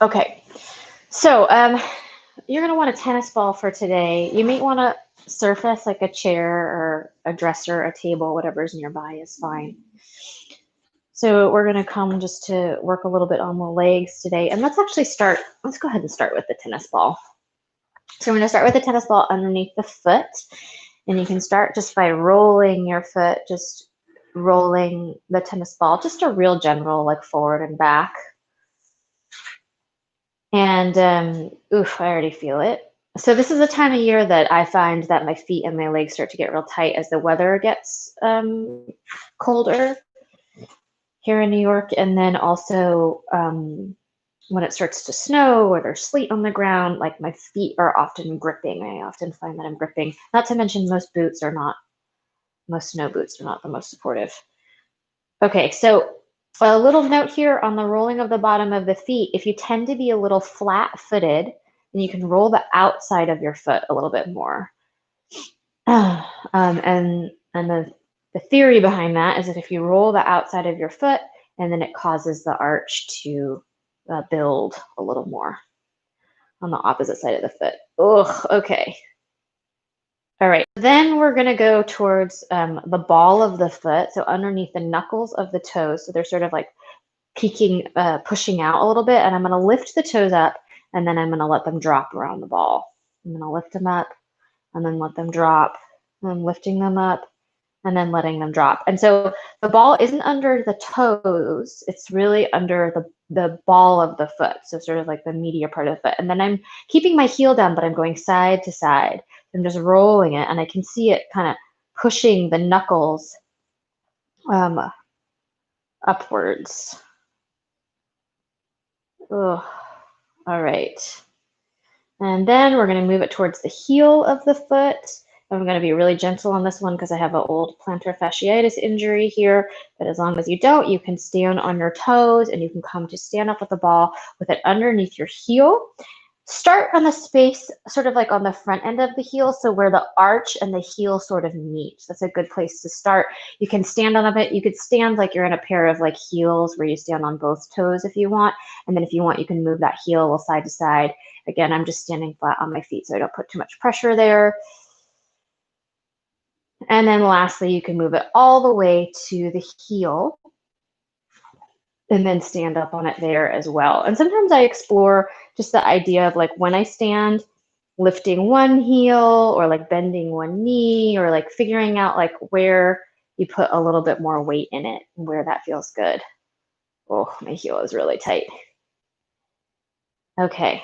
Okay, so you're going to want a tennis ball for today. You may want to surface like a chair or a dresser, a table, whatever's nearby is fine. So we're going to come just to work a little bit on the legs today. And let's actually start, let's go ahead and start with the tennis ball. So we're going to start with the tennis ball underneath the foot. And you can start just by rolling your foot, just rolling the tennis ball, just a real general, like forward and back. And oof, I already feel it. So this is a time of year that I find that my feet and my legs start to get real tight as the weather gets colder here in New York. And then also when it starts to snow or there's sleet on the ground, like my feet are often gripping. I often find that I'm gripping. Not to mention most snow boots are not the most supportive. Okay, so a little note here on the rolling of the bottom of the feet. If you tend to be a little flat-footed, then you can roll the outside of your foot a little bit more. And the theory behind that is that if you roll the outside of your foot, and then it causes the arch to build a little more on the opposite side of the foot. Ugh, okay. All right, then we're gonna go towards the ball of the foot, so underneath the knuckles of the toes. So they're sort of like peeking, pushing out a little bit, and I'm gonna lift the toes up, and then I'm gonna let them drop around the ball. I'm gonna lift them up, and then let them drop, and I'm lifting them up, and then letting them drop. And so the ball isn't under the toes, it's really under the ball of the foot, so sort of like the meatier part of the foot. And then I'm keeping my heel down, but I'm going side to side. I'm just rolling it, and I can see it kind of pushing the knuckles upwards. Ugh. All right. And then we're going to move it towards the heel of the foot. I'm going to be really gentle on this one because I have an old plantar fasciitis injury here. But as long as you don't, you can stand on your toes and you can come to stand up with the ball with it underneath your heel. Start on the space sort of like on the front end of the heel, so where the arch and the heel sort of meet. That's a good place to start. You can stand on a bit. You could stand like you're in a pair of like heels where you stand on both toes if you want. And then if you want, you can move that heel a little side to side. Again, I'm just standing flat on my feet so I don't put too much pressure there. And then lastly, you can move it all the way to the heel and then stand up on it there as well. And sometimes I explore just the idea of like when I stand, lifting one heel or like bending one knee or like figuring out like where you put a little bit more weight in it and where that feels good. Oh, my heel is really tight. Okay.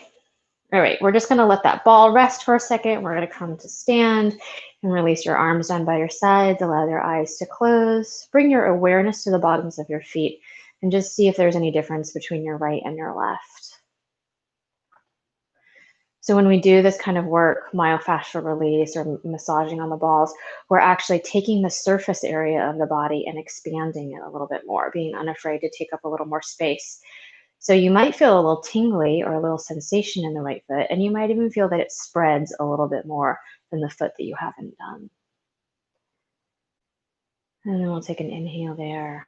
All right, we're just going to let that ball rest for a second. We're going to come to stand and release your arms down by your sides. Allow your eyes to close. Bring your awareness to the bottoms of your feet and just see if there's any difference between your right and your left. So when we do this kind of work, myofascial release or massaging on the balls, we're actually taking the surface area of the body and expanding it a little bit more, being unafraid to take up a little more space. So you might feel a little tingly or a little sensation in the right foot, and you might even feel that it spreads a little bit more than the foot that you haven't done. And then we'll take an inhale there.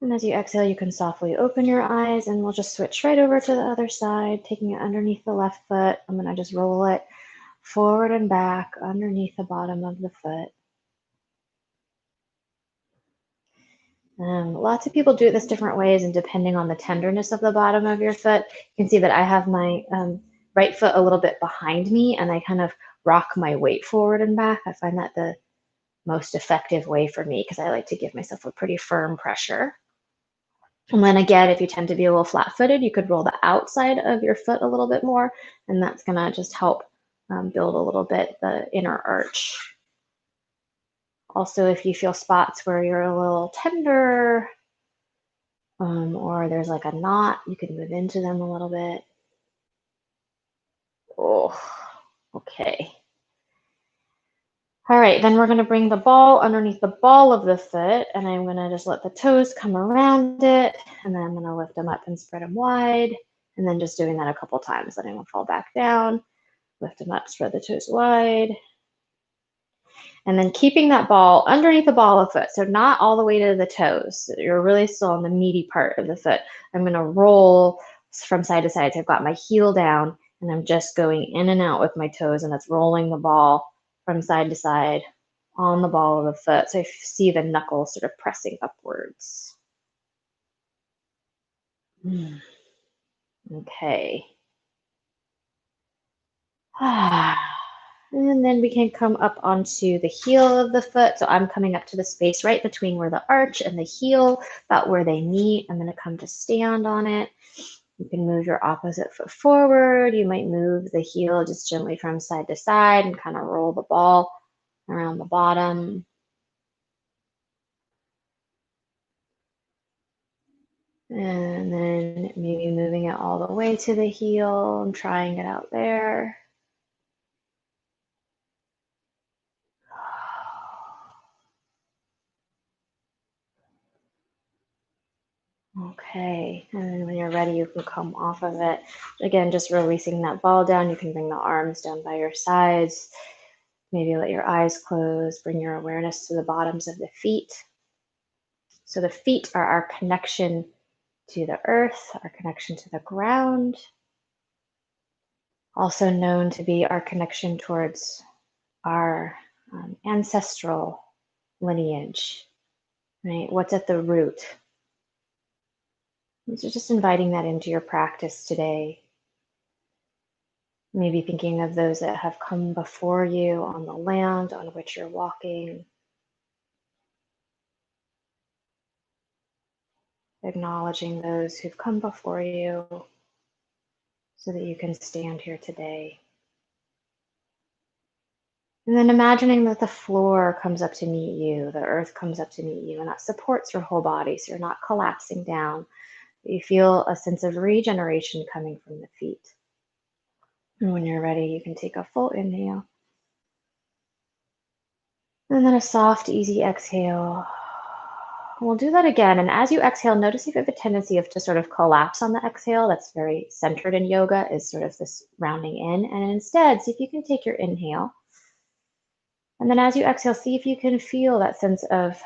And as you exhale, you can softly open your eyes, and we'll just switch right over to the other side, taking it underneath the left foot. I'm going to just roll it forward and back underneath the bottom of the foot. Lots of people do it this different ways, and depending on the tenderness of the bottom of your foot, you can see that I have my right foot a little bit behind me, and I kind of rock my weight forward and back. I find that the most effective way for me because I like to give myself a pretty firm pressure. And then again, if you tend to be a little flat-footed, you could roll the outside of your foot a little bit more, and that's going to just help build a little bit the inner arch. Also, if you feel spots where you're a little tender or there's like a knot, you can move into them a little bit. Oh, okay. All right, then we're going to bring the ball underneath the ball of the foot, and I'm going to just let the toes come around it, and then I'm going to lift them up and spread them wide, and then just doing that a couple times, letting them fall back down, lift them up, spread the toes wide. And then keeping that ball underneath the ball of the foot, so not all the way to the toes. You're really still on the meaty part of the foot. I'm going to roll from side to side. So I've got my heel down, and I'm just going in and out with my toes, and that's rolling the ball from side to side on the ball of the foot. So I see the knuckles sort of pressing upwards. Okay. And then we can come up onto the heel of the foot. So I'm coming up to the space right between where the arch and the heel, about where they meet. I'm going to come to stand on it. You can move your opposite foot forward. You might move the heel just gently from side to side and kind of roll the ball around the bottom. And then maybe moving it all the way to the heel and trying it out there. Okay, and then when you're ready, you can come off of it. Again, just releasing that ball down. You can bring the arms down by your sides. Maybe let your eyes close. Bring your awareness to the bottoms of the feet. So the feet are our connection to the earth, our connection to the ground. Also known to be our connection towards our ancestral lineage, right? What's at the root? So just inviting that into your practice today. Maybe thinking of those that have come before you on the land on which you're walking. Acknowledging those who've come before you so that you can stand here today. And then imagining that the floor comes up to meet you, the earth comes up to meet you, and that supports your whole body so you're not collapsing down. You feel a sense of regeneration coming from the feet. And when you're ready, you can take a full inhale. And then a soft, easy exhale. We'll do that again. And as you exhale, notice if you have a tendency to sort of collapse on the exhale. That's very centered in yoga, is sort of this rounding in. And instead, see if you can take your inhale. And then as you exhale, see if you can feel that sense of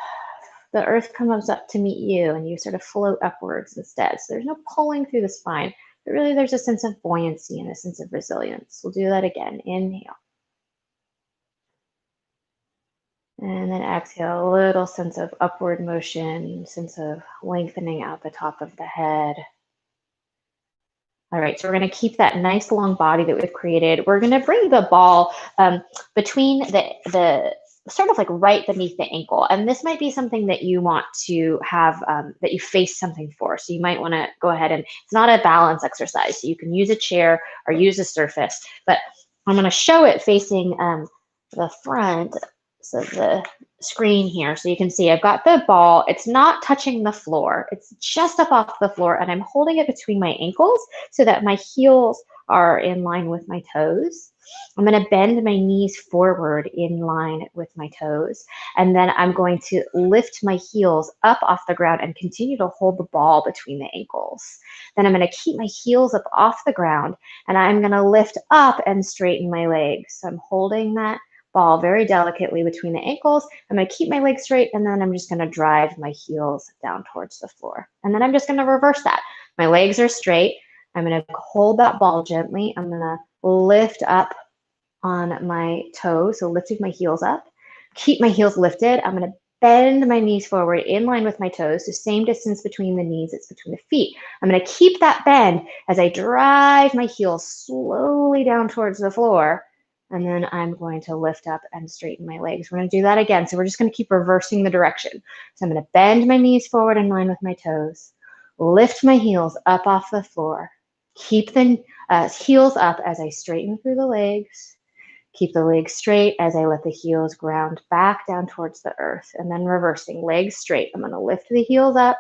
the earth comes up to meet you and you sort of float upwards instead. So there's no pulling through the spine, but really there's a sense of buoyancy and a sense of resilience. We'll do that again. Inhale. And then exhale, a little sense of upward motion, sense of lengthening out the top of the head. All right, so we're going to keep that nice long body that we've created. We're going to bring the ball between the sort of like right beneath the ankle. And this might be something that you want to have, that you face something for. So you might want to go ahead and, it's not a balance exercise. So you can use a chair or use a surface, but I'm going to show it facing the front. So the screen here, so you can see I've got the ball. It's not touching the floor. It's just up off the floor, and I'm holding it between my ankles so that my heels are in line with my toes. I'm going to bend my knees forward in line with my toes, and then I'm going to lift my heels up off the ground and continue to hold the ball between the ankles. Then I'm going to keep my heels up off the ground, and I'm going to lift up and straighten my legs. So I'm holding that ball very delicately between the ankles. I'm going to keep my legs straight, and then I'm just going to drive my heels down towards the floor. And then I'm just going to reverse that. My legs are straight. I'm going to hold that ball gently. I'm going to lift up on my toes, so lifting my heels up. Keep my heels lifted. I'm going to bend my knees forward in line with my toes, the same distance between the knees, it's between the feet. I'm going to keep that bend as I drive my heels slowly down towards the floor. And then I'm going to lift up and straighten my legs. We're going to do that again. So we're just going to keep reversing the direction. So I'm going to bend my knees forward in line with my toes, lift my heels up off the floor, keep the heels up as I straighten through the legs, keep the legs straight as I let the heels ground back down towards the earth, and then reversing, legs straight. I'm going to lift the heels up,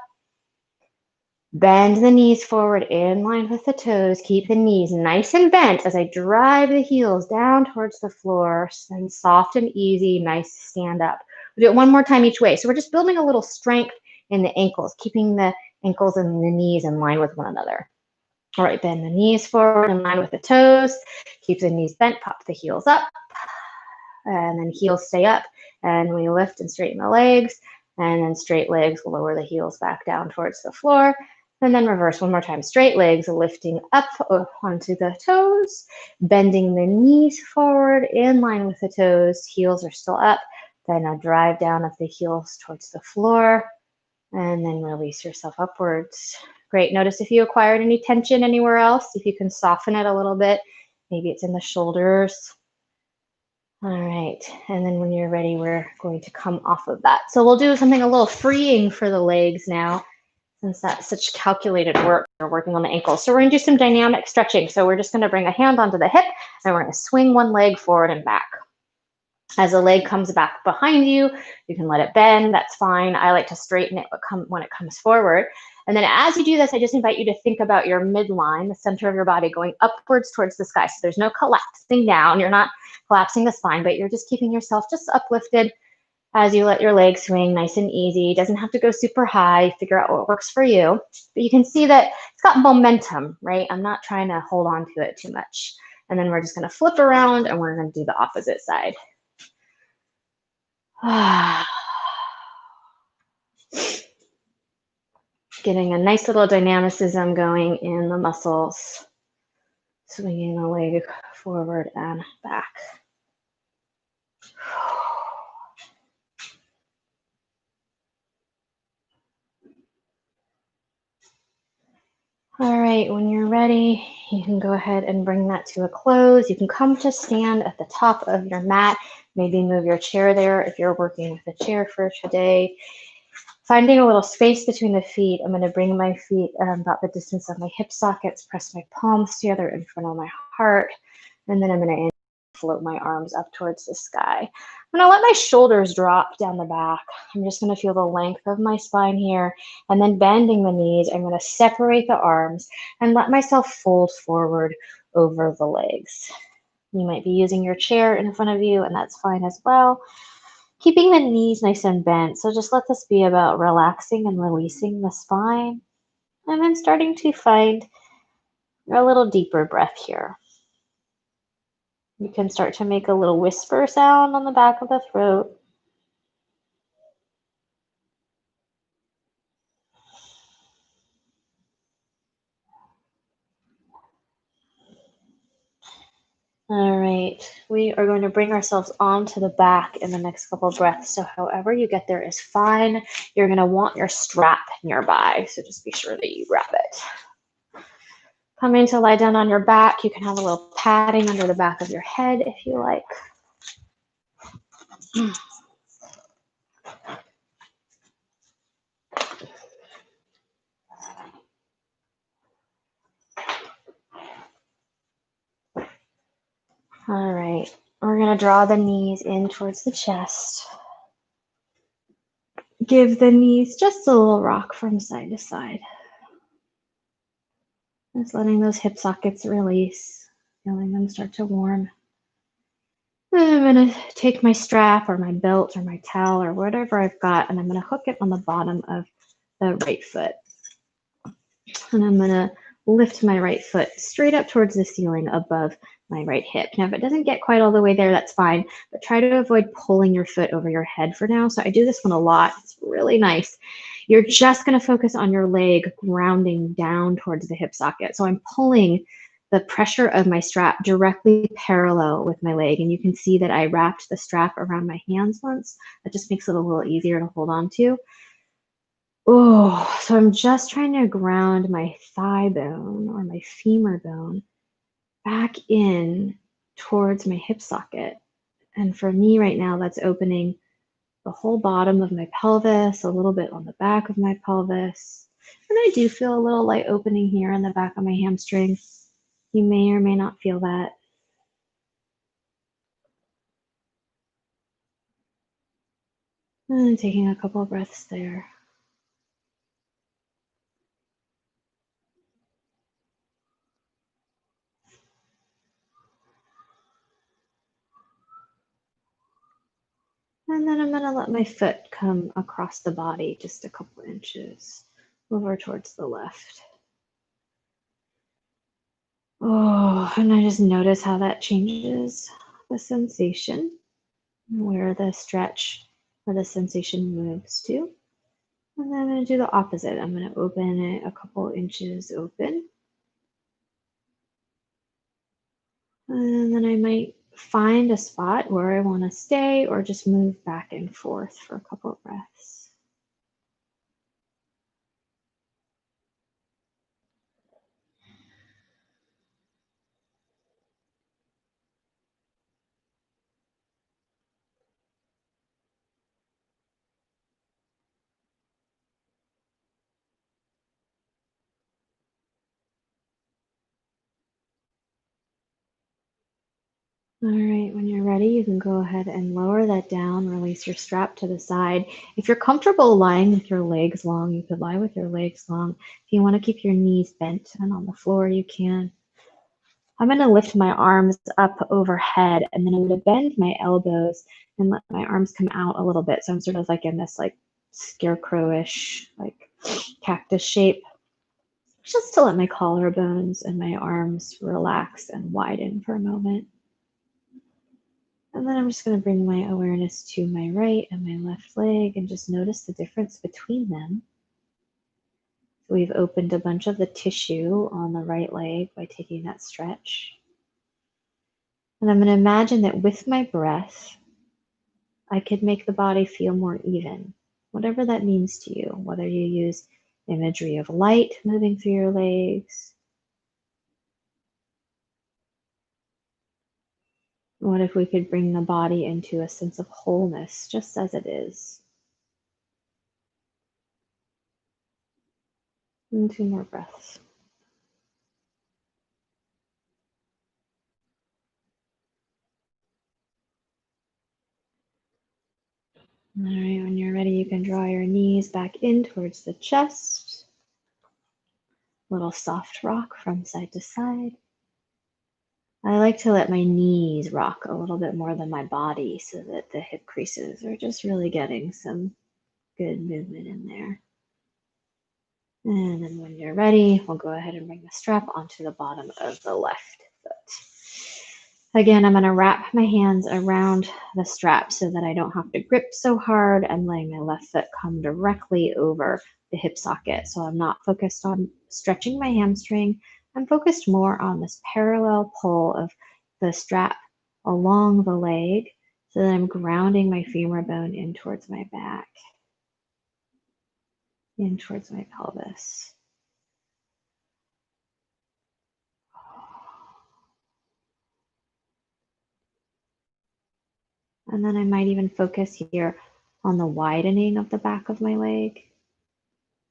bend the knees forward in line with the toes. Keep the knees nice and bent as I drive the heels down towards the floor. And soft and easy, nice stand up. We'll do it one more time each way. So we're just building a little strength in the ankles, keeping the ankles and the knees in line with one another. All right, bend the knees forward in line with the toes. Keep the knees bent, pop the heels up. and then heels stay up, and we lift and straighten the legs, and then straight legs, lower the heels back down towards the floor, and then reverse one more time. Straight legs lifting up onto the toes, bending the knees forward in line with the toes, heels are still up, then a drive down of the heels towards the floor, and then release yourself upwards. Great. Notice if you acquired any tension anywhere else, if you can soften it a little bit. Maybe it's in the shoulders. All right. And then when you're ready, we're going to come off of that. So we'll do something a little freeing for the legs now, since that's such calculated work. We're working on the ankles. So we're going to do some dynamic stretching. So we're just going to bring a hand onto the hip, and we're going to swing one leg forward and back. As the leg comes back behind you, you can let it bend. That's fine. I like to straighten it when it comes forward. And then as you do this, I just invite you to think about your midline, the center of your body, going upwards towards the sky. So there's no collapsing down. You're not collapsing the spine, but you're just keeping yourself just uplifted as you let your legs swing nice and easy. It doesn't have to go super high. Figure out what works for you. But you can see that it's got momentum, right? I'm not trying to hold on to it too much. And then we're just going to flip around, and we're going to do the opposite side. Getting a nice little dynamicism going in the muscles, swinging the leg forward and back. All right, when you're ready, you can go ahead and bring that to a close. You can come to stand at the top of your mat, maybe move your chair there if you're working with a chair for today. Finding a little space between the feet, I'm going to bring my feet about the distance of my hip sockets, press my palms together in front of my heart, and then I'm going to float my arms up towards the sky. I'm going to let my shoulders drop down the back. I'm just going to feel the length of my spine here, and then bending the knees, I'm going to separate the arms and let myself fold forward over the legs. You might be using your chair in front of you, and that's fine as well. Keeping the knees nice and bent. So just let this be about relaxing and releasing the spine. And then starting to find a little deeper breath here. You can start to make a little whisper sound on the back of the throat. All right, we are going to bring ourselves onto the back in the next couple of breaths. So however you get there is fine. You're going to want your strap nearby. So just be sure that you grab it. Coming to lie down on your back. You can have a little padding under the back of your head if you like. All right, we're going to draw the knees in towards the chest. Give the knees just a little rock from side to side. Just letting those hip sockets release, feeling them start to warm. And I'm going to take my strap or my belt or my towel or whatever I've got, and I'm going to hook it on the bottom of the right foot. And I'm going to lift my right foot straight up towards the ceiling above my right hip. Now, if it doesn't get quite all the way there, that's fine, but try to avoid pulling your foot over your head for now. So I do this one a lot. It's really nice. You're just going to focus on your leg grounding down towards the hip socket. So I'm pulling the pressure of my strap directly parallel with my leg. And you can see that I wrapped the strap around my hands once. That just makes it a little easier to hold on to. Oh, so I'm just trying to ground my thigh bone or my femur bone back in towards my hip socket. And for me right now, that's opening the whole bottom of my pelvis, a little bit on the back of my pelvis. And I do feel a little light opening here in the back of my hamstring. You may or may not feel that. And taking a couple of breaths there. And then I'm going to let my foot come across the body just a couple inches over towards the left. Oh, and I just notice how that changes the sensation. where the stretch or the sensation moves to. And then I'm going to do the opposite. I'm going to open it a couple inches open. And then I might find a spot where I want to stay or just move back and forth for a couple of breaths. All right, when you're ready, you can go ahead and lower that down, release your strap to the side. If you're comfortable lying with your legs long, you could lie with your legs long. If you want to keep your knees bent and on the floor, you can. I'm going to lift my arms up overhead, and then I'm going to bend my elbows and let my arms come out a little bit. So I'm sort of like in this like scarecrowish, like cactus shape, just to let my collarbones and my arms relax and widen for a moment. And then I'm just going to bring my awareness to my right and my left leg and just notice the difference between them. So we've opened a bunch of the tissue on the right leg by taking that stretch. And I'm going to imagine that with my breath, I could make the body feel more even, whatever that means to you, whether you use imagery of light moving through your legs. What if we could bring the body into a sense of wholeness just as it is? And 2 more breaths. All right, when you're ready, you can draw your knees back in towards the chest. Little soft rock from side to side. I like to let my knees rock a little bit more than my body so that the hip creases are just really getting some good movement in there. And then when you're ready, we'll go ahead and bring the strap onto the bottom of the left foot. Again, I'm going to wrap my hands around the strap so that I don't have to grip so hard. I'm letting my left foot come directly over the hip socket. So I'm not focused on stretching my hamstring. I'm focused more on this parallel pull of the strap along the leg so that I'm grounding my femur bone in towards my back, in towards my pelvis. And then I might even focus here on the widening of the back of my leg.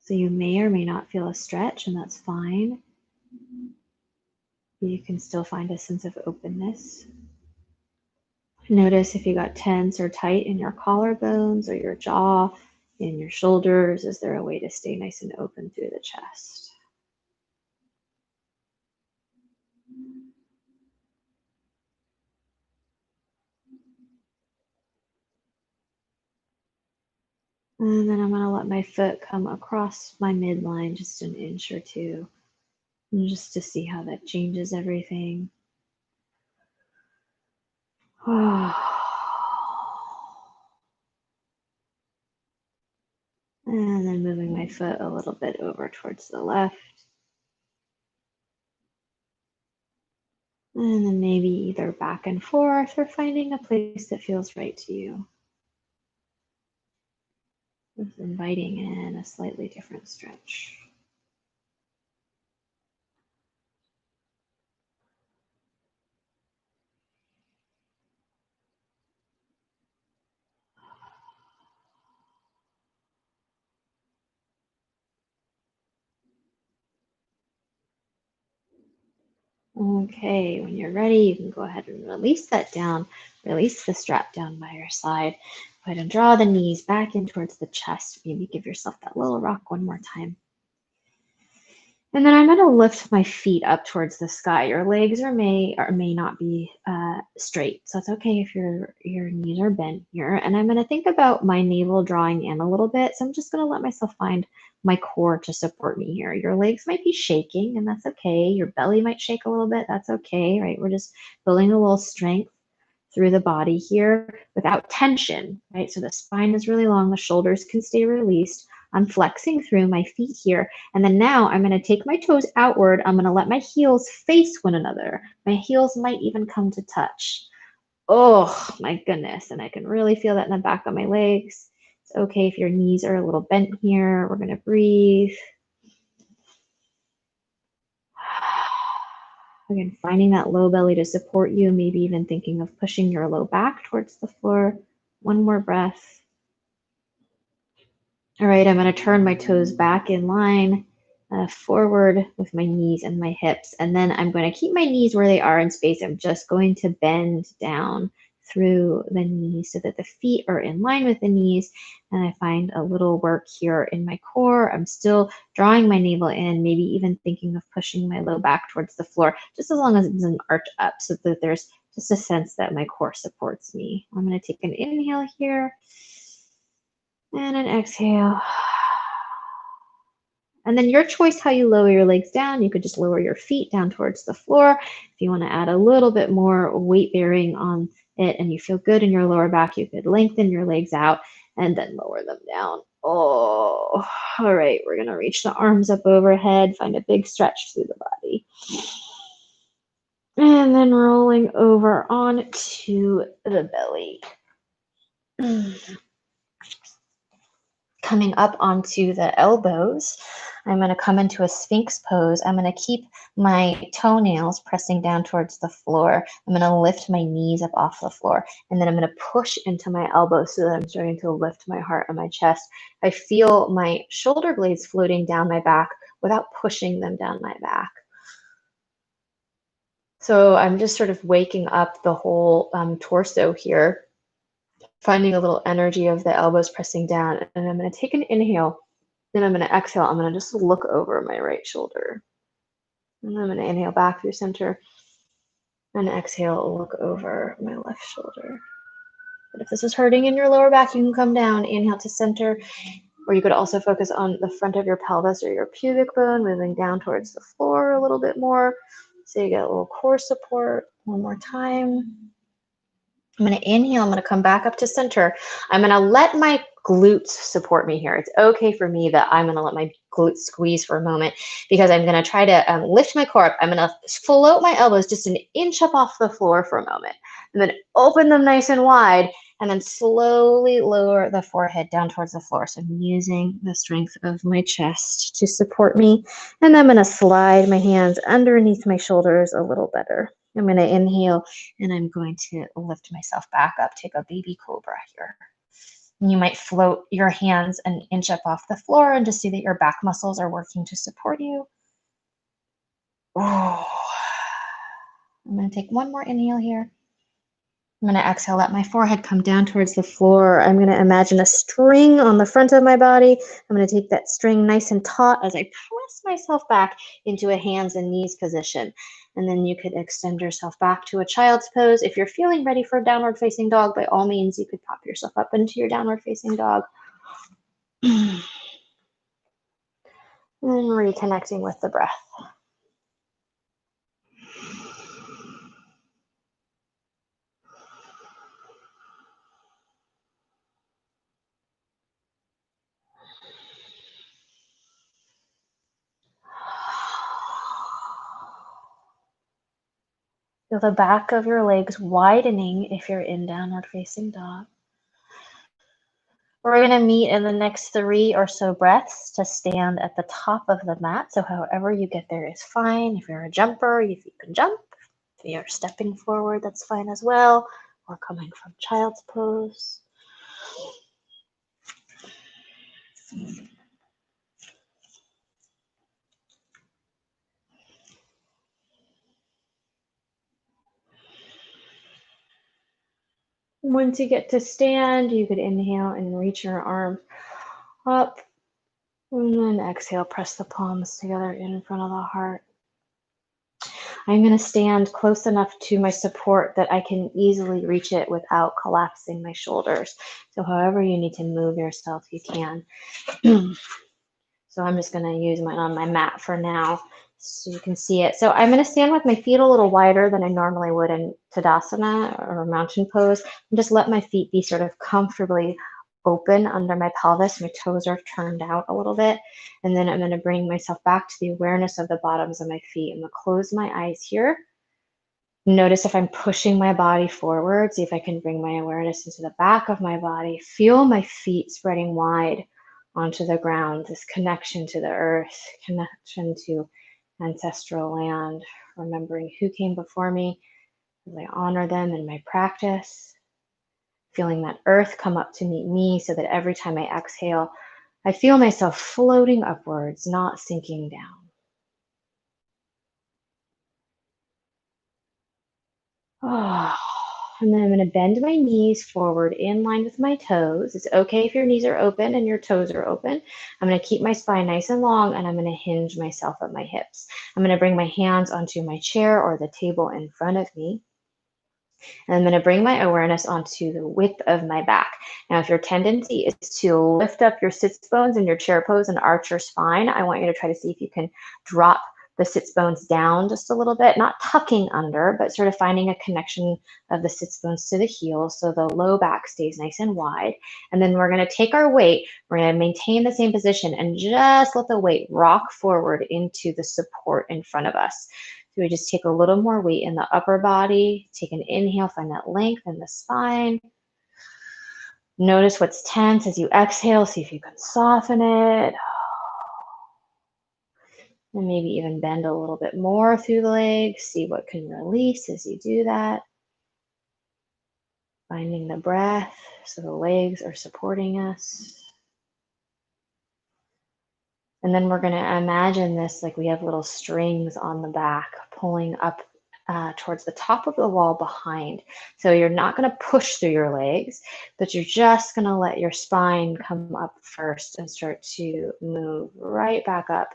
So you may or may not feel a stretch, and that's fine. You can still find a sense of openness. Notice if you got tense or tight in your collarbones or your jaw, in your shoulders. Is there a way to stay nice and open through the chest? And then I'm going to let my foot come across my midline just an inch or two, and just to see how that changes everything. And then moving my foot a little bit over towards the left. And then maybe either back and forth or finding a place that feels right to you. Just inviting in a slightly different stretch. Okay, when you're ready, you can go ahead and release that down. Release the strap down by your side. Go ahead and draw the knees back in towards the chest. Maybe give yourself that little rock one more time. And then I'm going to lift my feet up towards the sky. Your legs may or may not be straight, so it's okay if your knees are bent here. And I'm going to think about my navel drawing in a little bit. So I'm just going to let myself find my core to support me here. Your legs might be shaking, and that's okay. Your belly might shake a little bit. That's okay, right? We're just building a little strength through the body here without tension, right? So the spine is really long, the shoulders can stay released. I'm flexing through my feet here. And then now I'm going to take my toes outward. I'm going to let my heels face one another. My heels might even come to touch. Oh my goodness. And I can really feel that in the back of my legs. It's okay if your knees are a little bent here. We're going to breathe. Again, finding that low belly to support you, maybe even thinking of pushing your low back towards the floor. One more breath. All right, I'm going to turn my toes back in line, forward with my knees and my hips. And then I'm going to keep my knees where they are in space. I'm just going to bend down through the knees so that the feet are in line with the knees. And I find a little work here in my core. I'm still drawing my navel in, maybe even thinking of pushing my low back towards the floor, just as long as it doesn't arch up, so that there's just a sense that my core supports me. I'm going to take an inhale here and an exhale. And then your choice how you lower your legs down. You could just lower your feet down towards the floor. If you want to add a little bit more weight bearing on it and you feel good in your lower back, you could lengthen your legs out and then lower them down. Oh, all right. We're going to reach the arms up overhead, find a big stretch through the body. And then rolling over onto the belly. Coming up onto the elbows, I'm going to come into a Sphinx pose. I'm going to keep my toenails pressing down towards the floor. I'm going to lift my knees up off the floor, and then I'm going to push into my elbows so that I'm starting to lift my heart and my chest. I feel my shoulder blades floating down my back without pushing them down my back. So I'm just sort of waking up the whole torso here, finding a little energy of the elbows pressing down. And I'm going to take an inhale. Then I'm going to exhale. I'm going to just look over my right shoulder. And I'm going to inhale back through center. And exhale, look over my left shoulder. But if this is hurting in your lower back, you can come down. Inhale to center. Or you could also focus on the front of your pelvis or your pubic bone, moving down towards the floor a little bit more. So you get a little core support. One more time. I'm going to inhale. I'm going to come back up to center. I'm going to let my glutes support me here. It's okay for me that I'm going to let my glutes squeeze for a moment, because I'm going to try to lift my core up. I'm going to float my elbows just an inch up off the floor for a moment, and then open them nice and wide, and then slowly lower the forehead down towards the floor. So I'm using the strength of my chest to support me. And I'm going to slide my hands underneath my shoulders a little better. I'm going to inhale, and I'm going to lift myself back up, take a baby cobra here. And you might float your hands an inch up off the floor and just see that your back muscles are working to support you. Oh. I'm going to take one more inhale here. I'm going to exhale, let my forehead come down towards the floor. I'm going to imagine a string on the front of my body. I'm going to take that string nice and taut as I press myself back into a hands and knees position. And then you could extend yourself back to a child's pose. If you're feeling ready for downward facing dog, by all means, you could pop yourself up into your downward facing dog. And then reconnecting with the breath. Feel the back of your legs widening if you're in downward facing dog. We're going to meet in the next 3 or so breaths to stand at the top of the mat. So however you get there is fine. If you're a jumper, if you can jump. If you're stepping forward, that's fine as well. Or coming from child's pose. Once you get to stand, you could inhale and reach your arms up. And then exhale, press the palms together in front of the heart. I'm going to stand close enough to my support that I can easily reach it without collapsing my shoulders. So however you need to move yourself, you can. So I'm just going to use mine on my mat for now. so you can see it. So I'm going to stand with my feet a little wider than I normally would in Tadasana or mountain pose, and just let my feet be sort of comfortably open under my pelvis. My toes are turned out a little bit. And then I'm going to bring myself back to the awareness of the bottoms of my feet. I'm going to close my eyes here. Notice if I'm pushing my body forward. See if I can bring my awareness into the back of my body. Feel my feet spreading wide onto the ground. This connection to the earth, connection to ancestral land, remembering who came before me as I honor them in my practice. Feeling that earth come up to meet me so that every time I exhale, I feel myself floating upwards, not sinking down. Oh, and then I'm going to bend my knees forward in line with my toes. It's okay if your knees are open and your toes are open. I'm going to keep my spine nice and long, and I'm going to hinge myself at my hips. I'm going to bring my hands onto my chair or the table in front of me. And I'm going to bring my awareness onto the width of my back. Now, if your tendency is to lift up your sits bones in your chair pose and arch your spine, I want you to try to see if you can drop the sits bones down just a little bit, not tucking under, but sort of finding a connection of the sits bones to the heels so the low back stays nice and wide. And then we're going to take our weight, we're going to maintain the same position and just let the weight rock forward into the support in front of us. So we just take a little more weight in the upper body, take an inhale, find that length in the spine. Notice what's tense as you exhale, see if you can soften it. And maybe even bend a little bit more through the legs, see what can release as you do that. Finding the breath so the legs are supporting us. And then we're going to imagine this like we have little strings on the back pulling up towards the top of the wall behind. So you're not going to push through your legs, but you're just going to let your spine come up first and start to move right back up.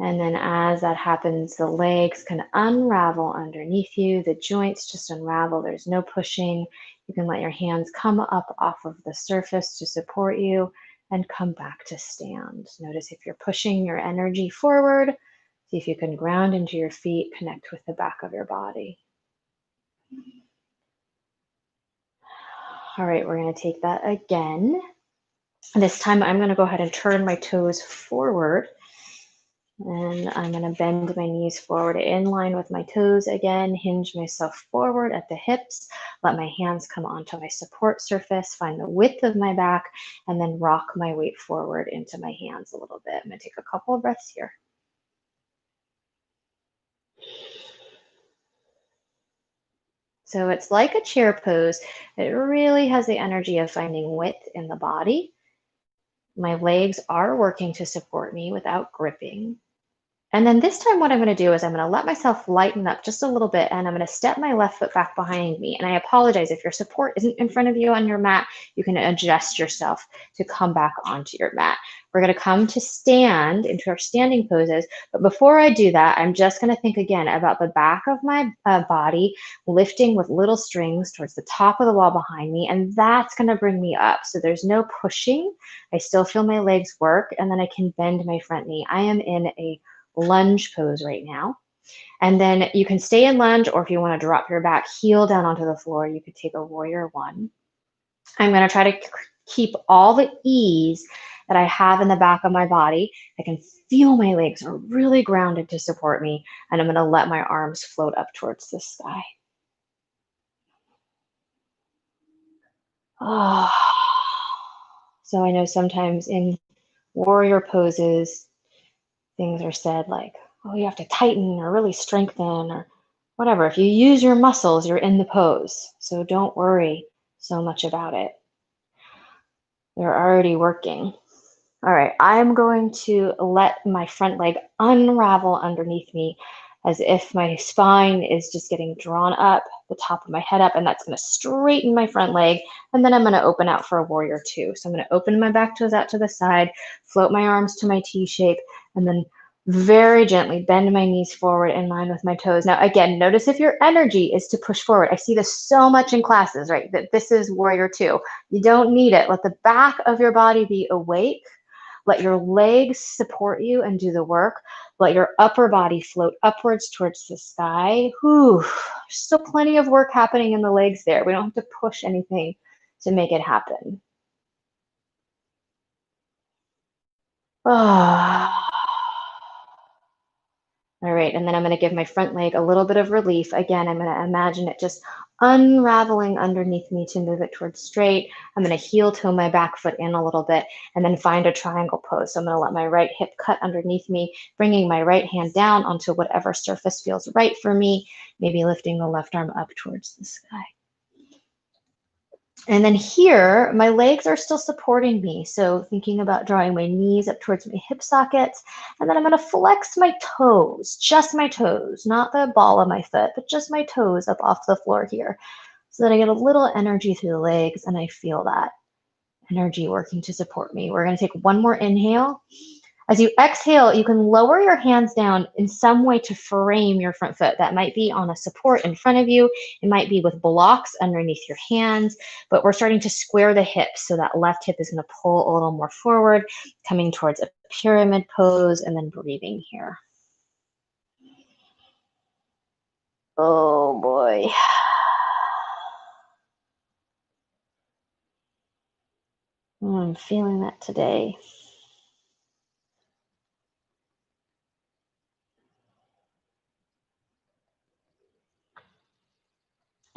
And then as that happens, the legs can unravel underneath you. The joints just unravel. There's no pushing. You can let your hands come up off of the surface to support you and come back to stand. Notice if you're pushing your energy forward, see if you can ground into your feet, connect with the back of your body. All right, we're going to take that again. This time I'm going to go ahead and turn my toes forward. And I'm going to bend my knees forward in line with my toes again, hinge myself forward at the hips, let my hands come onto my support surface, find the width of my back, and then rock my weight forward into my hands a little bit. I'm going to take a couple of breaths here. So it's like a chair pose. It really has the energy of finding width in the body. My legs are working to support me without gripping. And then this time what I'm going to do is I'm going to let myself lighten up just a little bit, and I'm going to step my left foot back behind me. And I apologize if your support isn't in front of you on your mat, you can adjust yourself to come back onto your mat. We're going to come to stand into our standing poses. But before I do that, I'm just going to think again about the back of my body lifting with little strings towards the top of the wall behind me. And that's going to bring me up. So there's no pushing. I still feel my legs work, and then I can bend my front knee. I am in a lunge pose right now. And then you can stay in lunge, or if you want to drop your back heel down onto the floor, you could take a warrior one. I'm going to try to keep all the ease that I have in the back of my body. I can feel my legs are really grounded to support me, and I'm going to let my arms float up towards the sky. Oh. So I know sometimes in warrior poses, things are said like, oh, you have to tighten or really strengthen or whatever. If you use your muscles, you're in the pose. So don't worry so much about it. They're already working. All right, I'm going to let my front leg unravel underneath me as if my spine is just getting drawn up, the top of my head up, and that's going to straighten my front leg. And then I'm going to open out for a warrior two. So I'm going to open my back toes out to the side, float my arms to my T shape, and then very gently bend my knees forward in line with my toes. Now, again, notice if your energy is to push forward. I see this so much in classes, right? That this is warrior two. You don't need it. Let the back of your body be awake. Let your legs support you and do the work. Let your upper body float upwards towards the sky. Whew. Still plenty of work happening in the legs there. We don't have to push anything to make it happen. Ah. All right, and then I'm going to give my front leg a little bit of relief. Again, I'm going to imagine it just unraveling underneath me to move it towards straight. I'm going to heel toe my back foot in a little bit and then find a triangle pose. So I'm going to let my right hip cut underneath me, bringing my right hand down onto whatever surface feels right for me, maybe lifting the left arm up towards the sky. And then here, my legs are still supporting me. So thinking about drawing my knees up towards my hip sockets. And then I'm going to flex my toes, just my toes, not the ball of my foot, but just my toes up off the floor here. So that I get a little energy through the legs and I feel that energy working to support me. We're going to take one more inhale. As you exhale, you can lower your hands down in some way to frame your front foot. That might be on a support in front of you. It might be with blocks underneath your hands, but we're starting to square the hips. So that left hip is going to pull a little more forward, coming towards a pyramid pose, and then breathing here. Oh boy. I'm feeling that today.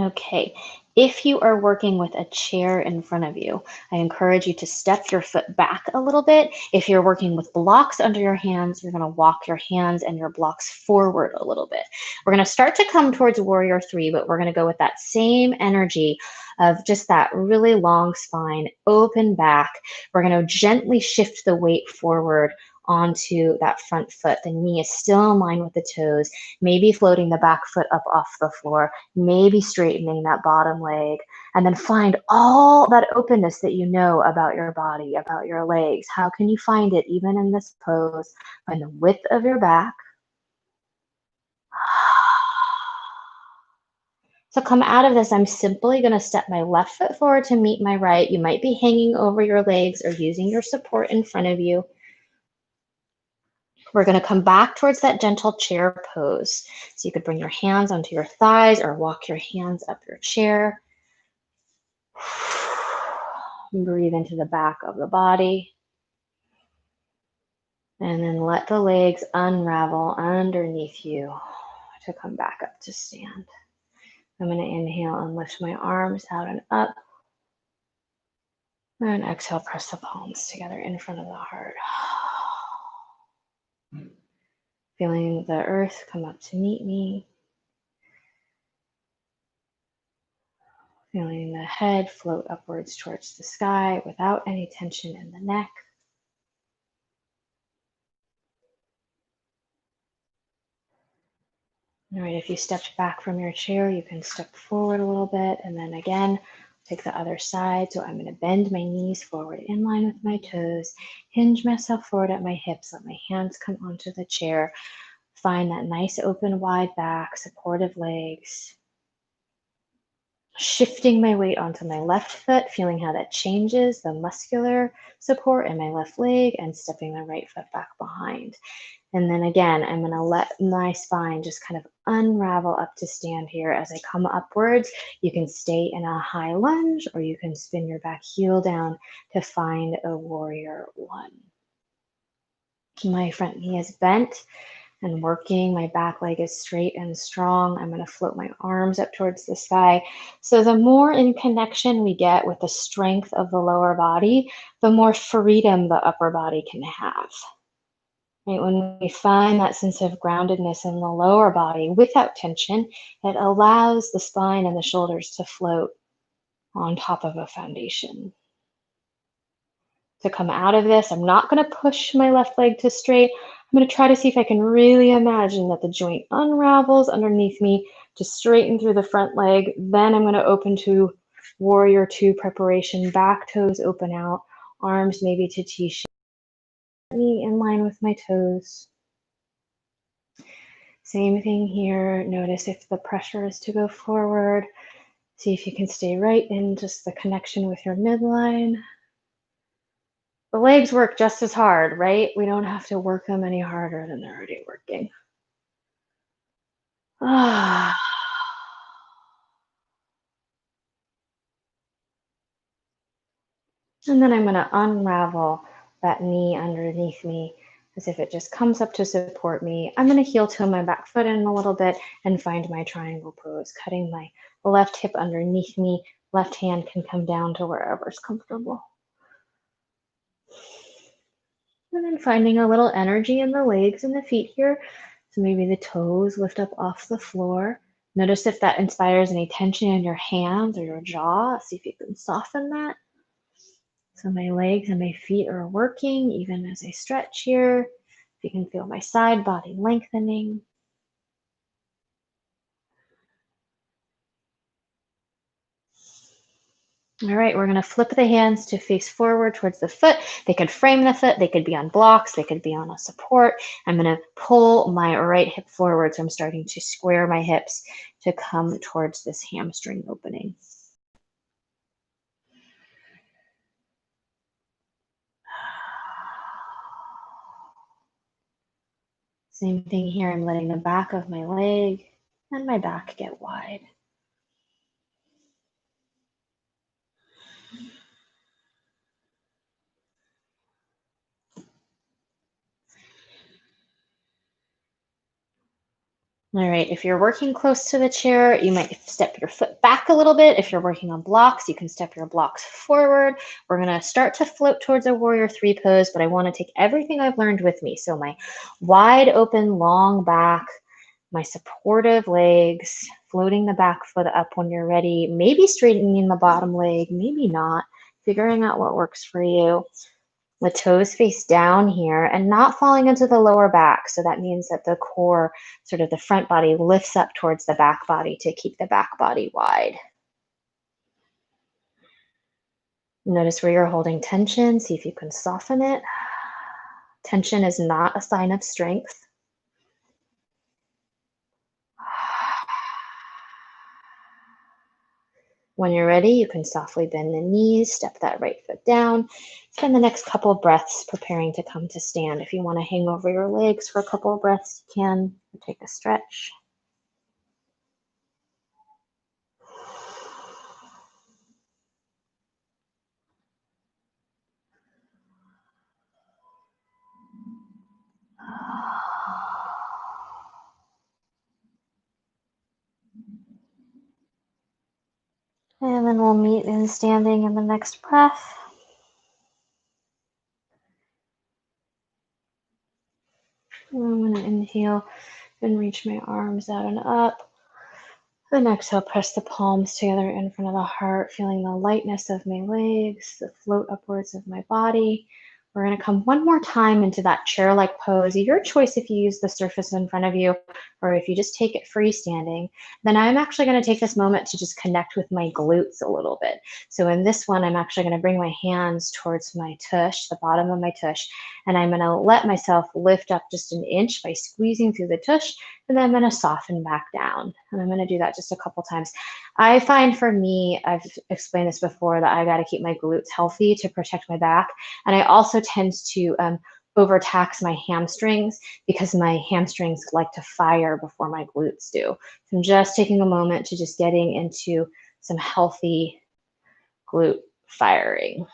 Okay, if you are working with a chair in front of you, I encourage you to step your foot back a little bit. If you're working with blocks under your hands, you're going to walk your hands and your blocks forward a little bit. We're going to start to come towards warrior three, but we're going to go with that same energy of just that really long spine, open back. We're going to gently shift the weight forward onto that front foot. The knee is still in line with the toes, maybe floating the back foot up off the floor, maybe straightening that bottom leg, and then find all that openness that you know about your body, about your legs. How can you find it even in this pose? Find the width of your back. So come out of this, I'm simply going to step my left foot forward to meet my right. You might be hanging over your legs or using your support in front of you. We're going to come back towards that gentle chair pose. So you could bring your hands onto your thighs or walk your hands up your chair. Breathe into the back of the body. And then let the legs unravel underneath you to come back up to stand. I'm going to inhale and lift my arms out and up. And exhale, press the palms together in front of the heart. Feeling the earth come up to meet me. Feeling the head float upwards towards the sky without any tension in the neck. All right, if you stepped back from your chair, you can step forward a little bit, and then again, take the other side. So I'm going to bend my knees forward in line with my toes, hinge myself forward at my hips, let my hands come onto the chair, find that nice open wide back, supportive legs. Shifting my weight onto my left foot, feeling how that changes the muscular support in my left leg, and stepping the right foot back behind. And then again, I'm going to let my spine just kind of unravel up to stand here. As I come upwards, you can stay in a high lunge or you can spin your back heel down to find a warrior one. My front knee is bent and working. My back leg is straight and strong. I'm going to float my arms up towards the sky. So the more in connection we get with the strength of the lower body, the more freedom the upper body can have. Right? When we find that sense of groundedness in the lower body without tension, it allows the spine and the shoulders to float on top of a foundation. To come out of this, I'm not going to push my left leg to straight. I'm going to try to see if I can really imagine that the joint unravels underneath me to straighten through the front leg. Then I'm going to open to warrior two preparation, back toes open out, arms maybe to T-shape. Knee in line with my toes. Same thing here. Notice if the pressure is to go forward. See if you can stay right in just the connection with your midline. The legs work just as hard, right? We don't have to work them any harder than they're already working. Ah. And then I'm going to unravel that knee underneath me as if it just comes up to support me. I'm going to heel toe my back foot in a little bit and find my triangle pose, cutting my left hip underneath me. Left hand can come down to wherever's comfortable. And then finding a little energy in the legs and the feet here. So maybe the toes lift up off the floor. Notice if that inspires any tension in your hands or your jaw. See if you can soften that. So my legs and my feet are working even as I stretch here. If you can feel my side body lengthening. All right, we're going to flip the hands to face forward towards the foot. They could frame the foot. They could be on blocks. They could be on a support. I'm going to pull my right hip forward. So I'm starting to square my hips to come towards this hamstring opening. Same thing here. I'm letting the back of my leg and my back get wide. All right, if you're working close to the chair, you might step your foot back a little bit. If you're working on blocks, you can step your blocks forward. We're gonna start to float towards a warrior three pose, but I wanna take everything I've learned with me. So my wide open, long back, my supportive legs, floating the back foot up when you're ready, maybe straightening the bottom leg, maybe not, figuring out what works for you. The toes face down here and not falling into the lower back. So that means that the core, sort of the front body, lifts up towards the back body to keep the back body wide. Notice where you're holding tension. See if you can soften it. Tension is not a sign of strength. When you're ready, you can softly bend the knees, step that right foot down. Spend the next couple of breaths preparing to come to stand. If you want to hang over your legs for a couple of breaths, you can. Or take a stretch. And then we'll meet in standing in the next breath. I'm going to inhale and reach my arms out and up. Then exhale, press the palms together in front of the heart, feeling the lightness of my legs, the float upwards of my body. We're going to come one more time into that chair-like pose. Your choice if you use the surface in front of you or if you just take it freestanding. Then I'm actually going to take this moment to just connect with my glutes a little bit. So in this one, I'm actually going to bring my hands towards my tush, the bottom of my tush, and I'm going to let myself lift up just an inch by squeezing through the tush, and then I'm going to soften back down. And I'm going to do that just a couple times. I find for me, I've explained this before, that I got to keep my glutes healthy to protect my back. And I also tend to overtax my hamstrings because my hamstrings like to fire before my glutes do. So I'm just taking a moment to just getting into some healthy glute firing.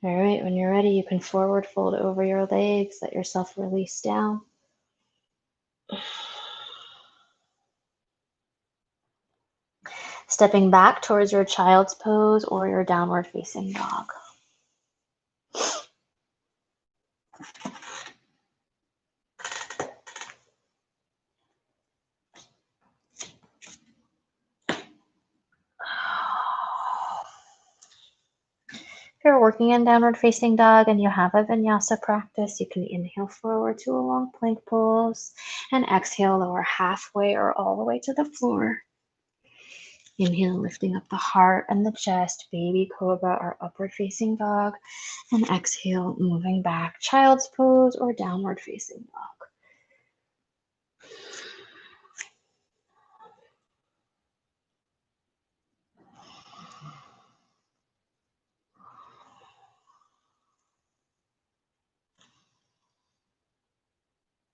All right, when you're ready, you can forward fold over your legs, let yourself release down. Stepping back towards your child's pose or your downward facing dog. If you're working in downward facing dog and you have a vinyasa practice, you can inhale forward to a long plank pose and exhale, lower halfway or all the way to the floor. Inhale, lifting up the heart and the chest, baby cobra or upward facing dog. And exhale, moving back, child's pose or downward facing dog.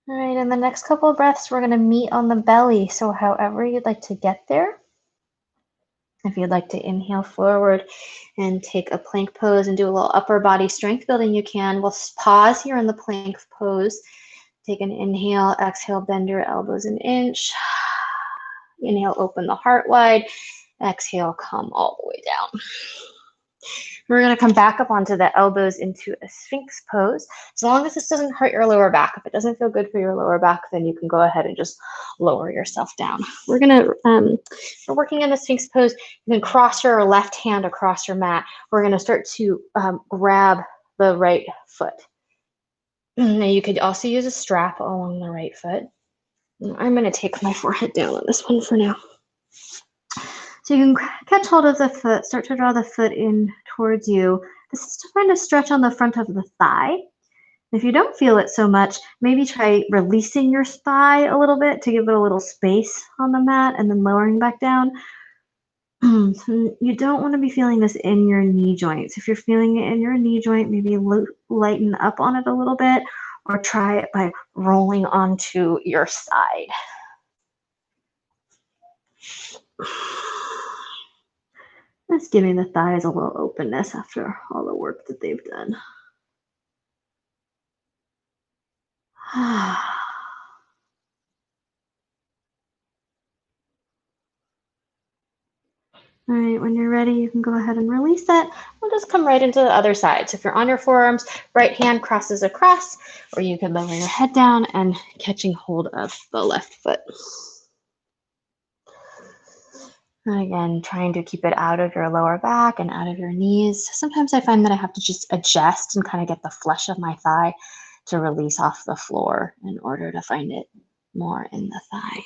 All right, in the next couple of breaths, we're going to meet on the belly. So however you'd like to get there. If you'd like to inhale forward and take a plank pose and do a little upper body strength building, you can. We'll pause here in the plank pose. Take an inhale, exhale, bend your elbows an inch. Inhale, open the heart wide. Exhale, come all the way down. We're going to come back up onto the elbows into a Sphinx pose. As long as this doesn't hurt your lower back. If it doesn't feel good for your lower back, then you can go ahead and just lower yourself down. We're working in the Sphinx pose. You can cross your left hand across your mat. We're going to start to grab the right foot. Now you could also use a strap along the right foot. I'm going to take my forehead down on this one for now. So you can catch hold of the foot, start to draw the foot in towards you. This is to find a stretch on the front of the thigh. If you don't feel it so much, maybe try releasing your thigh a little bit to give it a little space on the mat and then lowering back down. You don't want to be feeling this in your knee joints. If you're feeling it in your knee joint, maybe lighten up on it a little bit or try it by rolling onto your side. Just giving the thighs a little openness after all the work that they've done. All right, when you're ready, you can go ahead and release that. We'll just come right into the other side. So if you're on your forearms, right hand crosses across, or you can lower your head down and catching hold of the left foot. And again, trying to keep it out of your lower back and out of your knees. Sometimes I find that I have to just adjust and kind of get the flesh of my thigh to release off the floor in order to find it more in the thigh.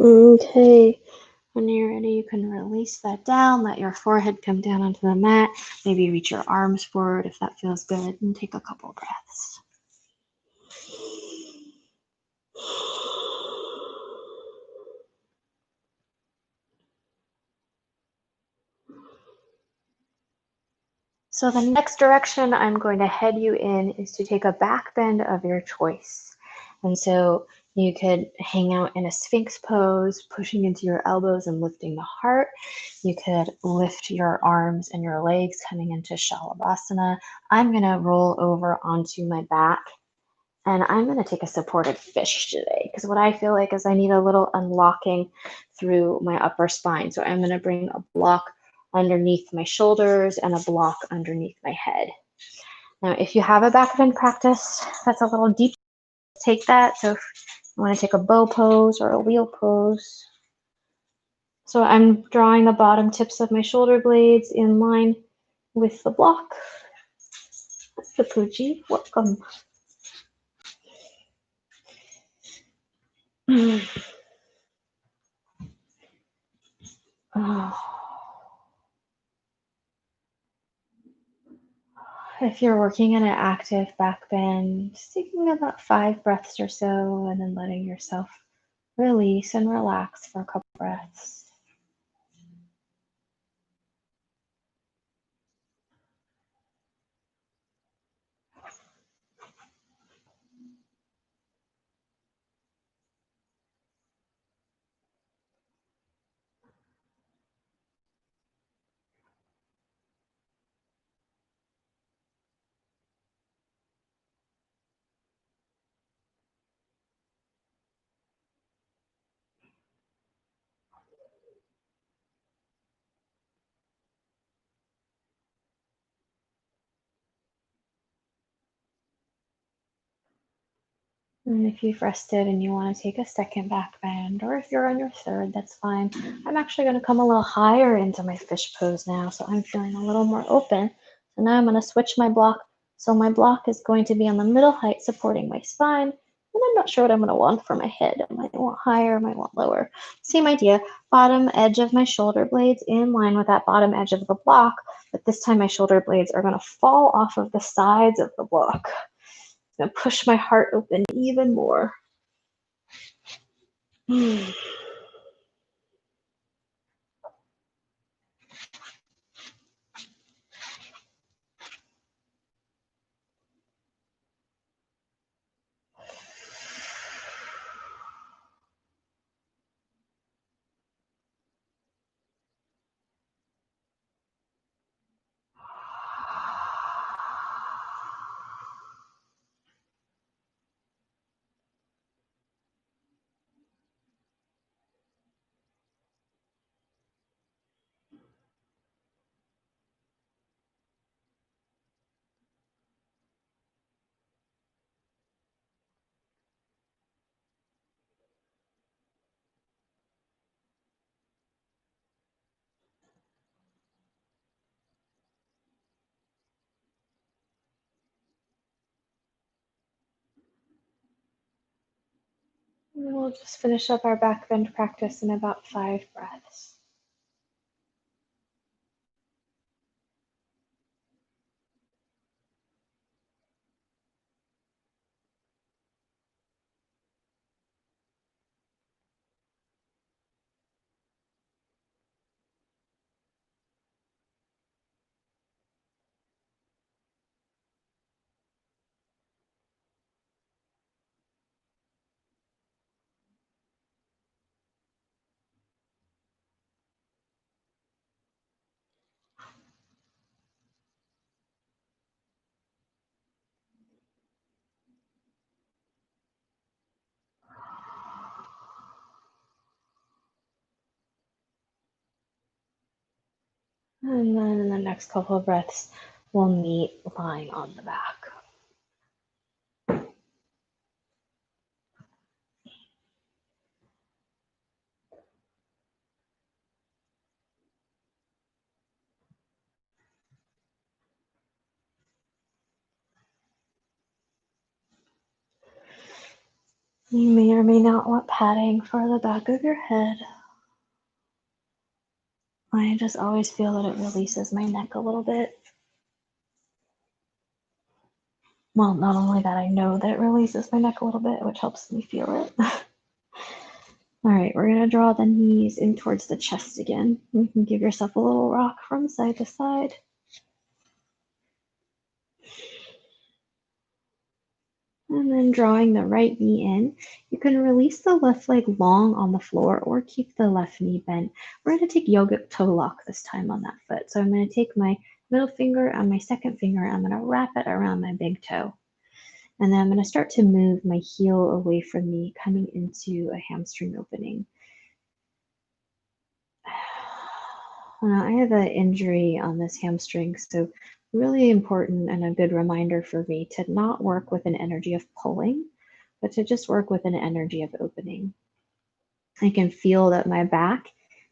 Okay, when you're ready, you can release that down, let your forehead come down onto the mat, maybe reach your arms forward if that feels good, and take a couple breaths. So the next direction I'm going to head you in is to take a back bend of your choice. And so you could hang out in a Sphinx pose, pushing into your elbows and lifting the heart. You could lift your arms and your legs, coming into Shalabhasana. I'm going to roll over onto my back, and I'm going to take a supported fish today, because what I feel like is I need a little unlocking through my upper spine. So I'm going to bring a block underneath my shoulders and a block underneath my head. Now, if you have a back bend practice that's a little deep, take that. So if you want to take a bow pose or a wheel pose. So I'm drawing the bottom tips of my shoulder blades in line with the block. The Poochie, welcome. Oh. If you're working in an active back bend, just taking about 5 breaths or so and then letting yourself release and relax for a couple breaths. And if you've rested and you want to take a second back bend, or if you're on your third, that's fine. I'm actually going to come a little higher into my fish pose now, so I'm feeling a little more open. So now I'm going to switch my block. So my block is going to be on the middle height, supporting my spine. And I'm not sure what I'm going to want for my head. I might want higher, I might want lower. Same idea, bottom edge of my shoulder blades in line with that bottom edge of the block, but this time my shoulder blades are going to fall off of the sides of the block. I'm going to push my heart open even more. And we'll just finish up our back bend practice in about 5 breaths. And then in the next couple of breaths, we'll meet lying on the back. You may or may not want padding for the back of your head. I just always feel that it releases my neck a little bit. Well, not only that, I know that it releases my neck a little bit, which helps me feel it. All right, we're going to draw the knees in towards the chest again. You can give yourself a little rock from side to side. And then drawing the right knee in, you can release the left leg long on the floor or keep the left knee bent. We're going to take yogic toe lock this time on that foot. So I'm going to take my middle finger and my second finger, I'm going to wrap it around my big toe. And then I'm going to start to move my heel away from me, coming into a hamstring opening. I have an injury on this hamstring, so really important and a good reminder for me to not work with an energy of pulling, but to just work with an energy of opening. I can feel that my back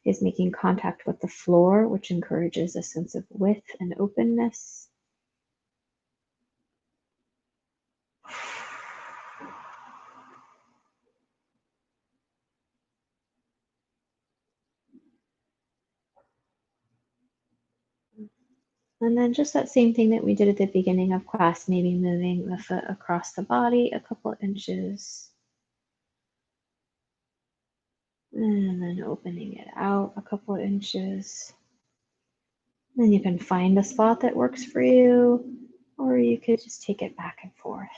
is making contact with the floor, which encourages a sense of width and openness. And then just that same thing that we did at the beginning of class, maybe moving the foot across the body a couple inches. And then opening it out a couple inches. Then you can find a spot that works for you, or you could just take it back and forth.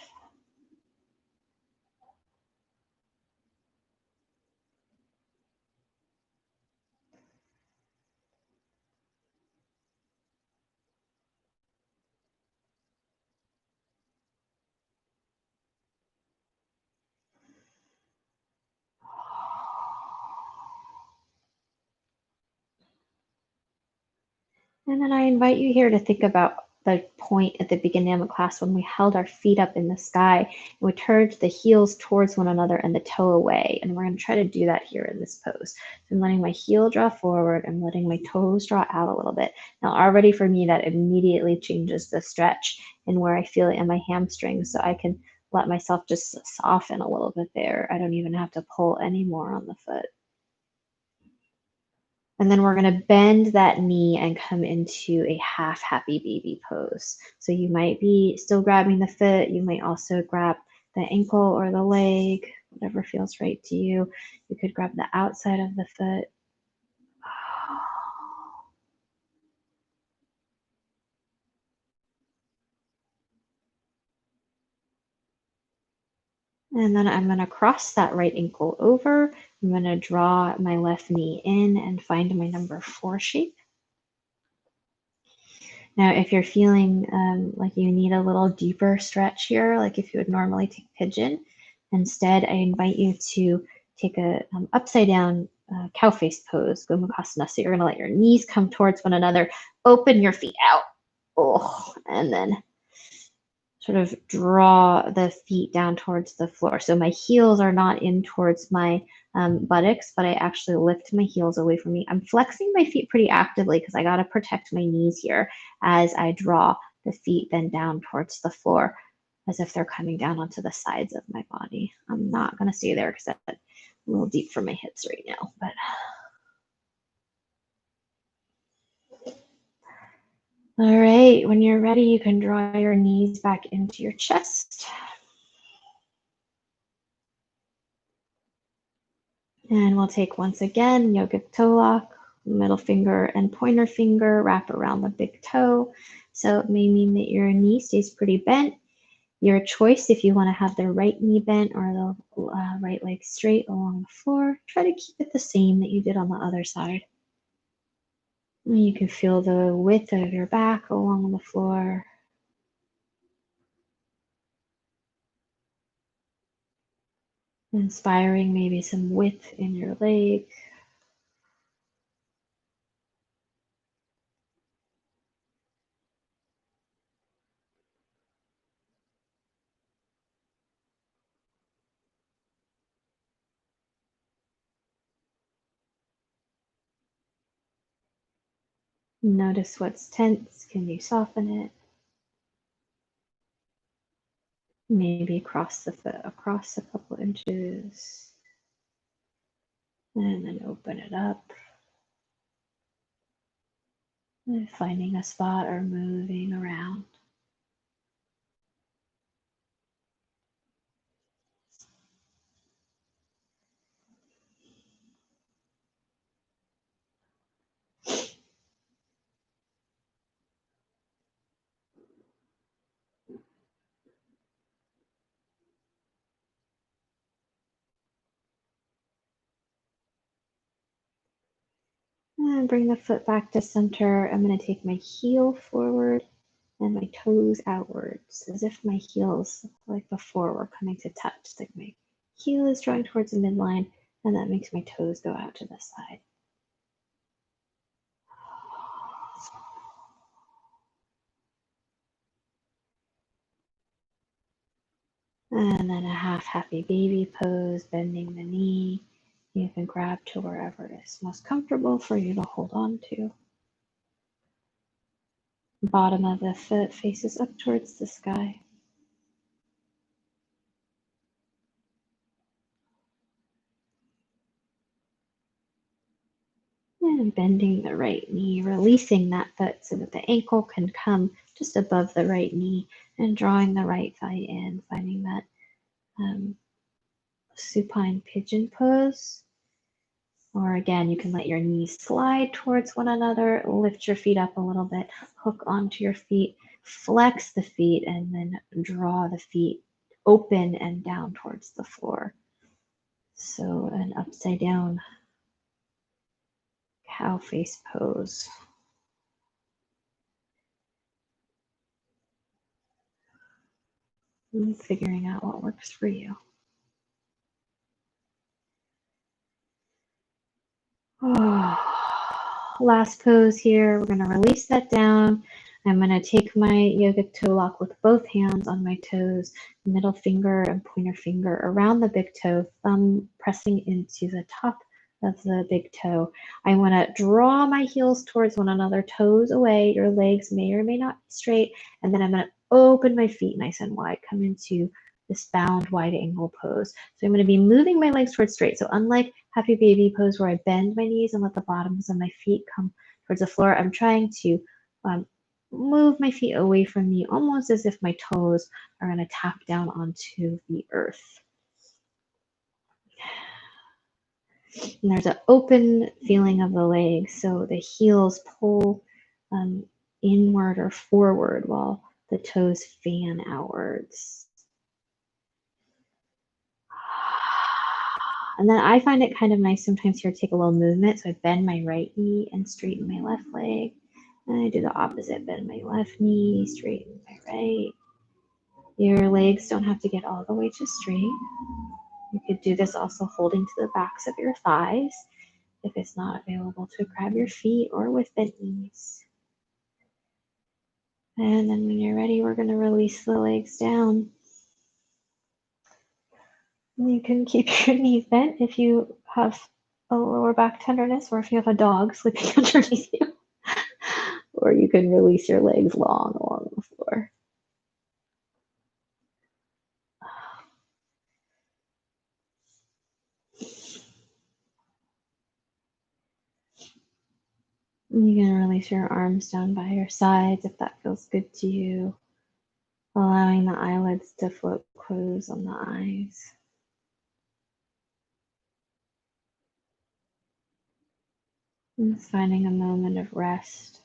And then I invite you here to think about the point at the beginning of the class when we held our feet up in the sky and we turned the heels towards one another and the toe away. And we're going to try to do that here in this pose. So I'm letting my heel draw forward. I'm letting my toes draw out a little bit. Now already for me, that immediately changes the stretch and where I feel it in my hamstrings. So I can let myself just soften a little bit there. I don't even have to pull any more on the foot. And then we're going to bend that knee and come into a half happy baby pose. So you might be still grabbing the foot. You might also grab the ankle or the leg, whatever feels right to you. You could grab the outside of the foot. And then I'm going to cross that right ankle over. I'm going to draw my left knee in and find my number 4 shape. Now, if you're feeling like you need a little deeper stretch here, like if you would normally take pigeon, instead I invite you to take a upside down cow face pose, Gomukhasana. So you're going to let your knees come towards one another, open your feet out, and then sort of draw the feet down towards the floor. So my heels are not in towards my buttocks, but I actually lift my heels away from me. I'm flexing my feet pretty actively because I got to protect my knees here as I draw the feet then down towards the floor as if they're coming down onto the sides of my body. I'm not going to stay there because that's a little deep for my hips right now, but all right, when you're ready, you can draw your knees back into your chest. And we'll take once again, yogic toe lock, middle finger and pointer finger, wrap around the big toe. So it may mean that your knee stays pretty bent. Your choice if you want to have the right knee bent or the right leg straight along the floor. Try to keep it the same that you did on the other side. And you can feel the width of your back along the floor. Inspiring maybe some width in your leg. Notice what's tense. Can you soften it? Maybe cross the foot across a couple inches. And then open it up. And finding a spot or moving around. And bring the foot back to center. I'm going to take my heel forward and my toes outwards, as if my heels, like before, were coming to touch. Like my heel is drawing towards the midline, and that makes my toes go out to the side. And then a half happy baby pose, bending the knee. You can grab to wherever is most comfortable for you to hold on to. Bottom of the foot faces up towards the sky. And bending the right knee, releasing that foot so that the ankle can come just above the right knee and drawing the right thigh in, finding that supine pigeon pose. Or again, you can let your knees slide towards one another, lift your feet up a little bit, hook onto your feet, flex the feet, and then draw the feet open and down towards the floor. So an upside down cow face pose. And figuring out what works for you. Oh, last pose here. We're going to release that down. I'm going to take my yogic toe lock with both hands on my toes, middle finger and pointer finger around the big toe, thumb pressing into the top of the big toe. I want to draw my heels towards one another, toes away. Your legs may or may not be straight. And then I'm going to open my feet nice and wide, come into this bound wide angle pose. So I'm going to be moving my legs towards straight. So unlike happy baby pose where I bend my knees and let the bottoms of my feet come towards the floor, I'm trying to move my feet away from me, almost as if my toes are going to tap down onto the earth. And there's an open feeling of the legs, so the heels pull inward or forward while the toes fan outwards. And then I find it kind of nice sometimes here to take a little movement. So I bend my right knee and straighten my left leg. And I do the opposite, bend my left knee, straighten my right. Your legs don't have to get all the way to straight. You could do this also holding to the backs of your thighs if it's not available to grab your feet or with bent knees. And then when you're ready, we're going to release the legs down. You can keep your knees bent if you have a lower back tenderness or if you have a dog sleeping underneath you. Or you can release your legs long along the floor. You can release your arms down by your sides if that feels good to you, allowing the eyelids to float close on the eyes. And just finding a moment of rest.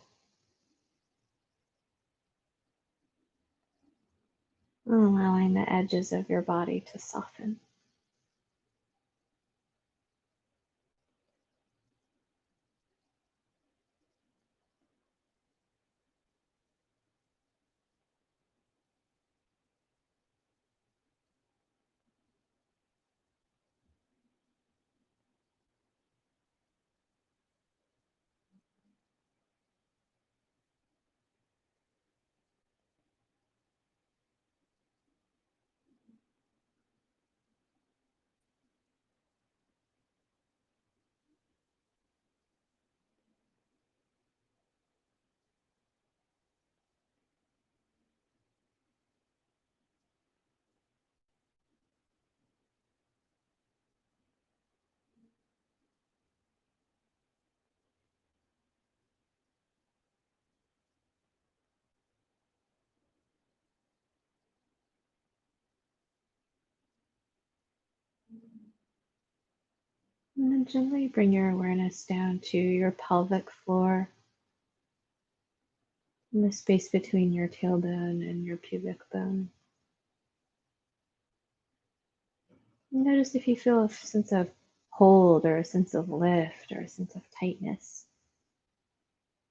Allowing the edges of your body to soften. And then gently bring your awareness down to your pelvic floor, in the space between your tailbone and your pubic bone. Notice if you feel a sense of hold or a sense of lift or a sense of tightness.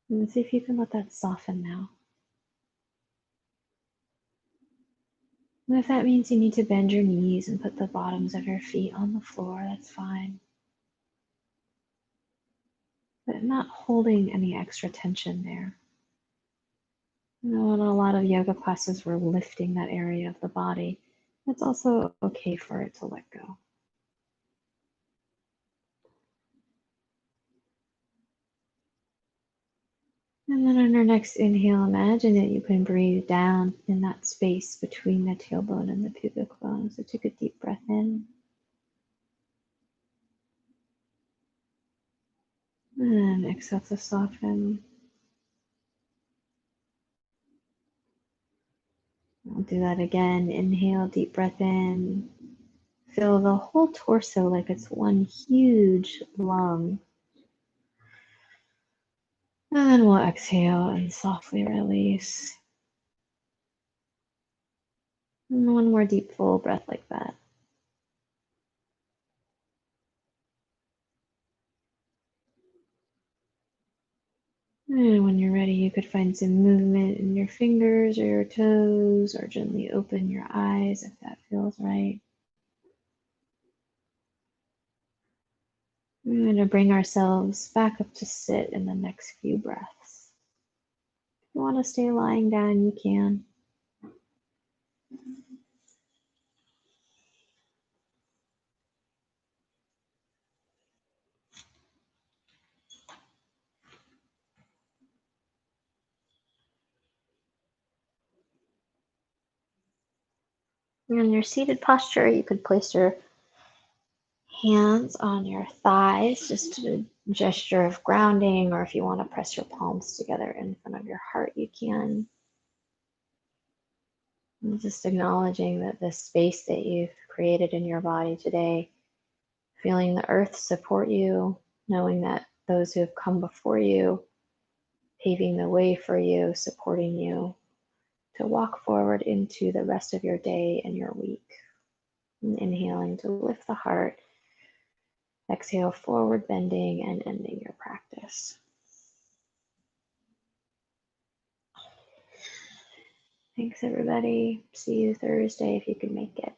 And see if you can let that soften now. And if that means you need to bend your knees and put the bottoms of your feet on the floor, that's fine. But not holding any extra tension there. You know, in a lot of yoga classes, we're lifting that area of the body. It's also okay for it to let go. And then on our next inhale, imagine that you can breathe down in that space between the tailbone and the pubic bone. So take a deep breath in. And exhale to soften. I'll do that again. Inhale, deep breath in. Feel the whole torso like it's one huge lung. And then we'll exhale and softly release. And one more deep, full breath like that. And when you're ready, you could find some movement in your fingers or your toes, or gently open your eyes if that feels right. We're going to bring ourselves back up to sit in the next few breaths. If you want to stay lying down, you can. In your seated posture, you could place your hands on your thighs, just a gesture of grounding, or if you want to press your palms together in front of your heart, you can. And just acknowledging that the space that you've created in your body today, feeling the earth support you, knowing that those who have come before you, paving the way for you, supporting you to walk forward into the rest of your day and your week. And inhaling to lift the heart. Exhale, forward bending and ending your practice. Thanks, everybody. See you Thursday if you can make it.